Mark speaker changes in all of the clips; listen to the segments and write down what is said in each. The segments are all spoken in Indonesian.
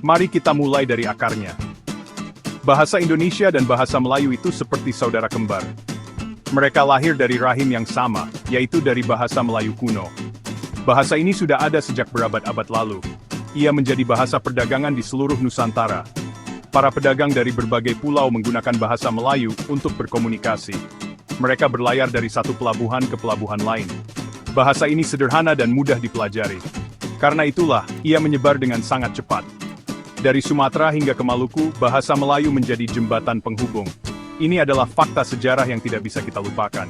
Speaker 1: Mari kita mulai dari akarnya. Bahasa Indonesia dan bahasa Melayu itu seperti saudara kembar. Mereka lahir dari rahim yang sama, yaitu dari bahasa Melayu kuno. Bahasa ini sudah ada sejak berabad-abad lalu. Ia menjadi bahasa perdagangan di seluruh Nusantara. Para pedagang dari berbagai pulau menggunakan bahasa Melayu untuk berkomunikasi. Mereka berlayar dari satu pelabuhan ke pelabuhan lain. Bahasa ini sederhana dan mudah dipelajari. Karena itulah, ia menyebar dengan sangat cepat. Dari Sumatera hingga ke Maluku, bahasa Melayu menjadi jembatan penghubung. Ini adalah fakta sejarah yang tidak bisa kita lupakan.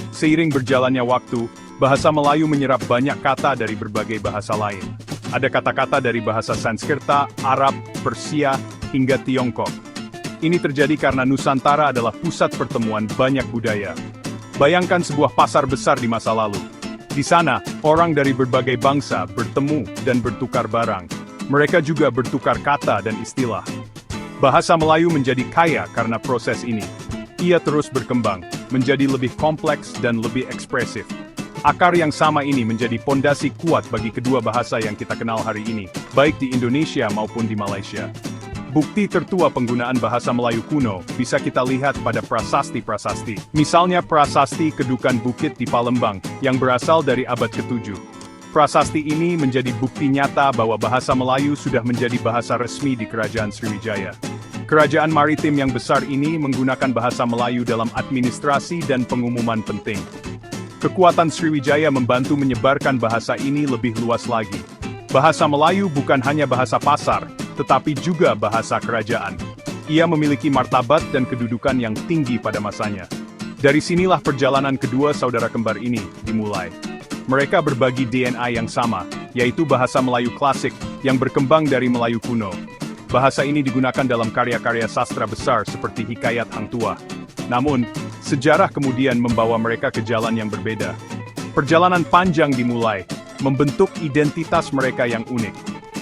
Speaker 1: Seiring berjalannya waktu, bahasa Melayu menyerap banyak kata dari berbagai bahasa lain. Ada kata-kata dari bahasa Sanskerta, Arab, Persia, hingga Tiongkok. Ini terjadi karena Nusantara adalah pusat pertemuan banyak budaya. Bayangkan sebuah pasar besar di masa lalu. Di sana, orang dari berbagai bangsa bertemu dan bertukar barang. Mereka juga bertukar kata dan istilah. Bahasa Melayu menjadi kaya karena proses ini. Ia terus berkembang, menjadi lebih kompleks dan lebih ekspresif. Akar yang sama ini menjadi pondasi kuat bagi kedua bahasa yang kita kenal hari ini, baik di Indonesia maupun di Malaysia. Bukti tertua penggunaan bahasa Melayu kuno bisa kita lihat pada prasasti-prasasti. Misalnya prasasti Kedukan Bukit di Palembang, yang berasal dari abad ke-7. Prasasti ini menjadi bukti nyata bahwa bahasa Melayu sudah menjadi bahasa resmi di Kerajaan Sriwijaya. Kerajaan maritim yang besar ini menggunakan bahasa Melayu dalam administrasi dan pengumuman penting. Kekuatan Sriwijaya membantu menyebarkan bahasa ini lebih luas lagi. Bahasa Melayu bukan hanya bahasa pasar, tetapi juga bahasa kerajaan. Ia memiliki martabat dan kedudukan yang tinggi pada masanya. Dari sinilah perjalanan kedua saudara kembar ini dimulai. Mereka berbagi DNA yang sama, yaitu bahasa Melayu klasik yang berkembang dari Melayu kuno. Bahasa ini digunakan dalam karya-karya sastra besar seperti Hikayat Hang Tuah. Namun, sejarah kemudian membawa mereka ke jalan yang berbeda. Perjalanan panjang dimulai, membentuk identitas mereka yang unik.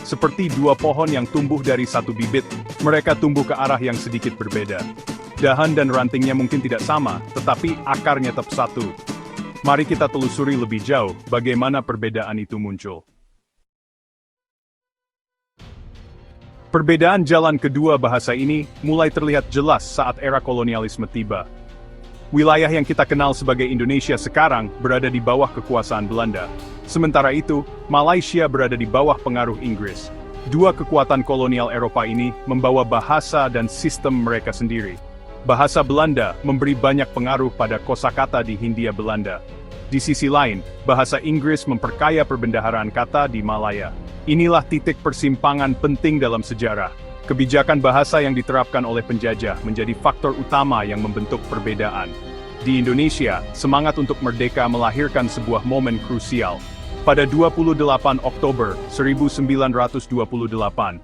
Speaker 1: Seperti dua pohon yang tumbuh dari satu bibit, mereka tumbuh ke arah yang sedikit berbeda. Dahan dan rantingnya mungkin tidak sama, tetapi akarnya tetap satu. Mari kita telusuri lebih jauh bagaimana perbedaan itu muncul. Perbedaan jalan kedua bahasa ini mulai terlihat jelas saat era kolonialisme tiba. Wilayah yang kita kenal sebagai Indonesia sekarang berada di bawah kekuasaan Belanda. Sementara itu, Malaysia berada di bawah pengaruh Inggris. Dua kekuatan kolonial Eropa ini membawa bahasa dan sistem mereka sendiri. Bahasa Belanda memberi banyak pengaruh pada kosakata di Hindia Belanda. Di sisi lain, bahasa Inggris memperkaya perbendaharaan kata di Malaya. Inilah titik persimpangan penting dalam sejarah. Kebijakan bahasa yang diterapkan oleh penjajah menjadi faktor utama yang membentuk perbedaan. Di Indonesia, semangat untuk merdeka melahirkan sebuah momen krusial. Pada 28 Oktober 1928,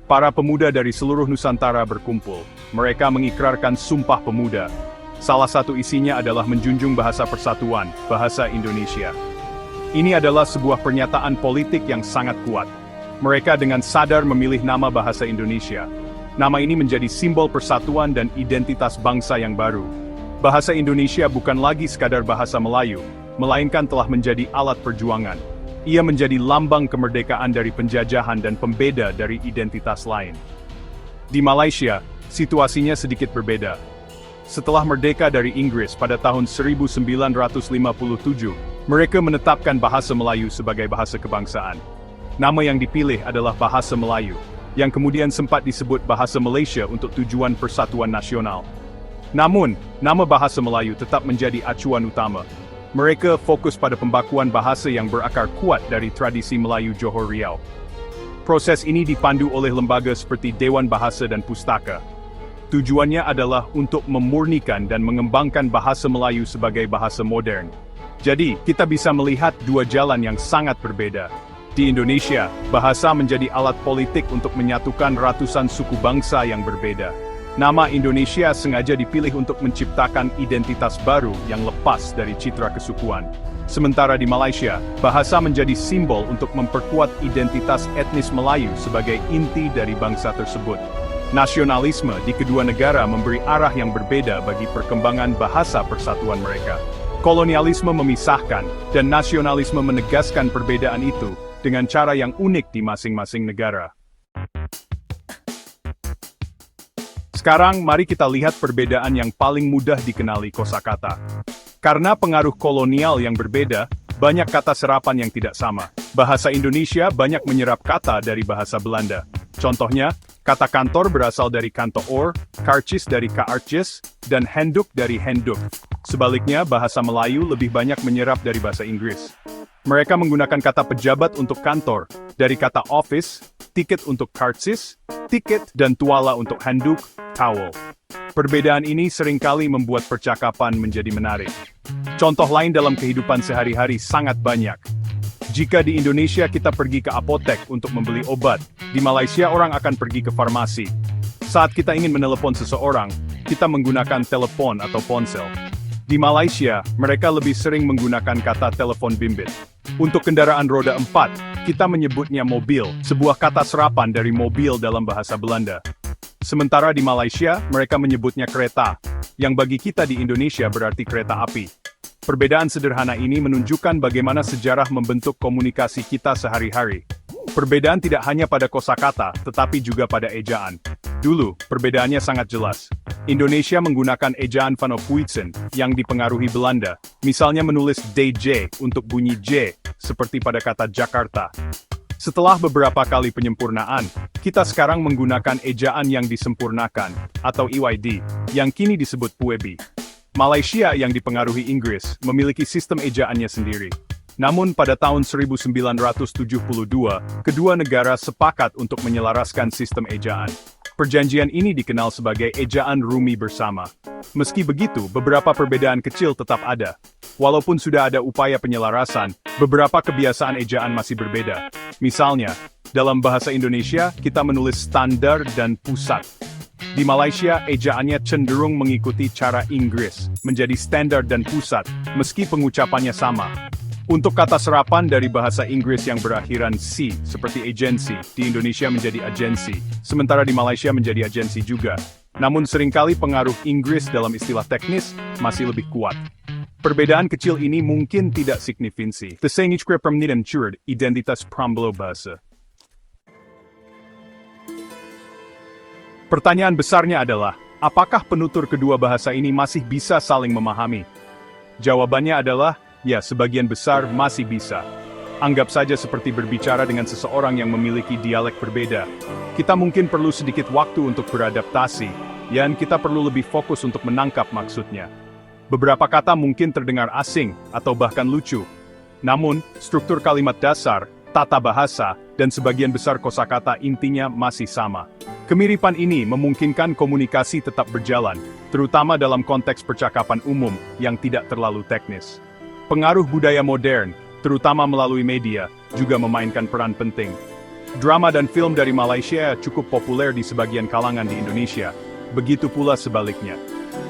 Speaker 1: para pemuda dari seluruh Nusantara berkumpul. Mereka mengikrarkan Sumpah Pemuda. Salah satu isinya adalah menjunjung bahasa persatuan, bahasa Indonesia. Ini adalah sebuah pernyataan politik yang sangat kuat. Mereka dengan sadar memilih nama bahasa Indonesia. Nama ini menjadi simbol persatuan dan identitas bangsa yang baru. Bahasa Indonesia bukan lagi sekadar bahasa Melayu, melainkan telah menjadi alat perjuangan. Ia menjadi lambang kemerdekaan dari penjajahan dan pembeda dari identitas lain. Di Malaysia, situasinya sedikit berbeda. Setelah merdeka dari Inggris pada tahun 1957, mereka menetapkan bahasa Melayu sebagai bahasa kebangsaan. Nama yang dipilih adalah bahasa Melayu, yang kemudian sempat disebut bahasa Malaysia untuk tujuan persatuan nasional. Namun, nama bahasa Melayu tetap menjadi acuan utama. Mereka fokus pada pembakuan bahasa yang berakar kuat dari tradisi Melayu Johor Riau. Proses ini dipandu oleh lembaga seperti Dewan Bahasa dan Pustaka. Tujuannya adalah untuk memurnikan dan mengembangkan bahasa Melayu sebagai bahasa modern. Jadi, kita bisa melihat dua jalan yang sangat berbeda. Di Indonesia, bahasa menjadi alat politik untuk menyatukan ratusan suku bangsa yang berbeda. Nama Indonesia sengaja dipilih untuk menciptakan identitas baru yang lepas dari citra kesukuan. Sementara di Malaysia, bahasa menjadi simbol untuk memperkuat identitas etnis Melayu sebagai inti dari bangsa tersebut. Nasionalisme di kedua negara memberi arah yang berbeda bagi perkembangan bahasa persatuan mereka. Kolonialisme memisahkan, dan nasionalisme menegaskan perbedaan itu dengan cara yang unik di masing-masing negara. Sekarang mari kita lihat perbedaan yang paling mudah dikenali kosakata. Karena pengaruh kolonial yang berbeda, banyak kata serapan yang tidak sama. Bahasa Indonesia banyak menyerap kata dari bahasa Belanda. Contohnya, kata kantor berasal dari kantoor, karcis dari kaartjes, dan handuk dari henduk. Sebaliknya, bahasa Melayu lebih banyak menyerap dari bahasa Inggris. Mereka menggunakan kata pejabat untuk kantor, dari kata office, tiket untuk karcis, tiket, dan tuala untuk handuk, towel. Perbedaan ini seringkali membuat percakapan menjadi menarik. Contoh lain dalam kehidupan sehari-hari sangat banyak. Jika di Indonesia kita pergi ke apotek untuk membeli obat, di Malaysia orang akan pergi ke farmasi. Saat kita ingin menelepon seseorang, kita menggunakan telepon atau ponsel. Di Malaysia, mereka lebih sering menggunakan kata telepon bimbit. Untuk kendaraan roda 4, kita menyebutnya mobil, sebuah kata serapan dari mobil dalam bahasa Belanda. Sementara di Malaysia, mereka menyebutnya kereta, yang bagi kita di Indonesia berarti kereta api. Perbedaan sederhana ini menunjukkan bagaimana sejarah membentuk komunikasi kita sehari-hari. Perbedaan tidak hanya pada kosakata, tetapi juga pada ejaan. Dulu, perbedaannya sangat jelas. Indonesia menggunakan ejaan Van Ophuijsen yang dipengaruhi Belanda, misalnya menulis DJ untuk bunyi J, seperti pada kata Jakarta. Setelah beberapa kali penyempurnaan, kita sekarang menggunakan ejaan yang disempurnakan, atau EYD, yang kini disebut Puebi. Malaysia yang dipengaruhi Inggris memiliki sistem ejaannya sendiri. Namun pada tahun 1972, kedua negara sepakat untuk menyelaraskan sistem ejaan. Perjanjian ini dikenal sebagai ejaan Rumi bersama. Meski begitu, beberapa perbedaan kecil tetap ada. Walaupun sudah ada upaya penyelarasan, beberapa kebiasaan ejaan masih berbeda. Misalnya, dalam bahasa Indonesia, kita menulis standar dan pusat. Di Malaysia, ejaannya cenderung mengikuti cara Inggris, menjadi standar dan pusat, meski pengucapannya sama. Untuk kata serapan dari bahasa Inggris yang berakhiran C, seperti agency, di Indonesia menjadi agensi, sementara di Malaysia menjadi agensi juga. Namun seringkali pengaruh Inggris dalam istilah teknis masih lebih kuat. Perbedaan kecil ini mungkin tidak signifinsi. Tesengijkre permnidan curd, identitas pramblo bahasa. Pertanyaan besarnya adalah, apakah penutur kedua bahasa ini masih bisa saling memahami? Jawabannya adalah, ya, sebagian besar masih bisa. Anggap saja seperti berbicara dengan seseorang yang memiliki dialek berbeda. Kita mungkin perlu sedikit waktu untuk beradaptasi, dan kita perlu lebih fokus untuk menangkap maksudnya. Beberapa kata mungkin terdengar asing, atau bahkan lucu. Namun, struktur kalimat dasar, tata bahasa, dan sebagian besar kosakata intinya masih sama. Kemiripan ini memungkinkan komunikasi tetap berjalan, terutama dalam konteks percakapan umum yang tidak terlalu teknis. Pengaruh budaya modern, terutama melalui media, juga memainkan peran penting. Drama dan film dari Malaysia cukup populer di sebagian kalangan di Indonesia, begitu pula sebaliknya.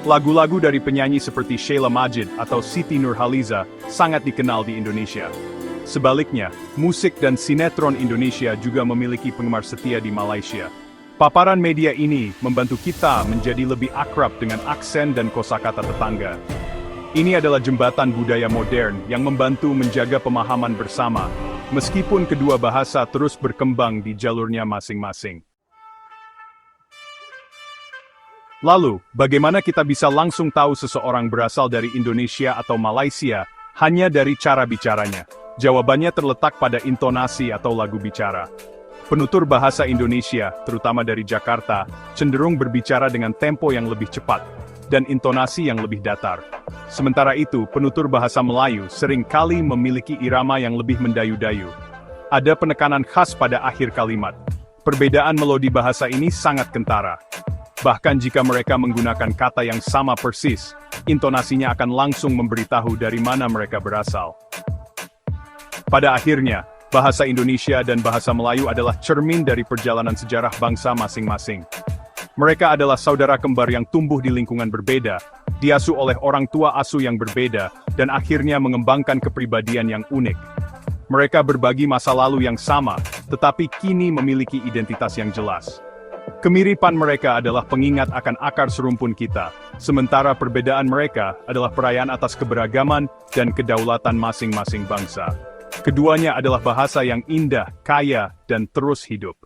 Speaker 1: Lagu-lagu dari penyanyi seperti Sheila Majid atau Siti Nurhaliza sangat dikenal di Indonesia. Sebaliknya, musik dan sinetron Indonesia juga memiliki penggemar setia di Malaysia. Paparan media ini membantu kita menjadi lebih akrab dengan aksen dan kosakata tetangga. Ini adalah jembatan budaya modern yang membantu menjaga pemahaman bersama, meskipun kedua bahasa terus berkembang di jalurnya masing-masing. Lalu, bagaimana kita bisa langsung tahu seseorang berasal dari Indonesia atau Malaysia hanya dari cara bicaranya? Jawabannya terletak pada intonasi atau lagu bicara. Penutur bahasa Indonesia, terutama dari Jakarta, cenderung berbicara dengan tempo yang lebih cepat dan intonasi yang lebih datar. Sementara itu, penutur bahasa Melayu sering kali memiliki irama yang lebih mendayu-dayu. Ada penekanan khas pada akhir kalimat. Perbedaan melodi bahasa ini sangat kentara. Bahkan jika mereka menggunakan kata yang sama persis, intonasinya akan langsung memberitahu dari mana mereka berasal. Pada akhirnya, bahasa Indonesia dan bahasa Melayu adalah cermin dari perjalanan sejarah bangsa masing-masing. Mereka adalah saudara kembar yang tumbuh di lingkungan berbeda, diasuh oleh orang tua asuh yang berbeda, dan akhirnya mengembangkan kepribadian yang unik. Mereka berbagi masa lalu yang sama, tetapi kini memiliki identitas yang jelas. Kemiripan mereka adalah pengingat akan akar serumpun kita, sementara perbedaan mereka adalah perayaan atas keberagaman dan kedaulatan masing-masing bangsa. Keduanya adalah bahasa yang indah, kaya, dan terus hidup.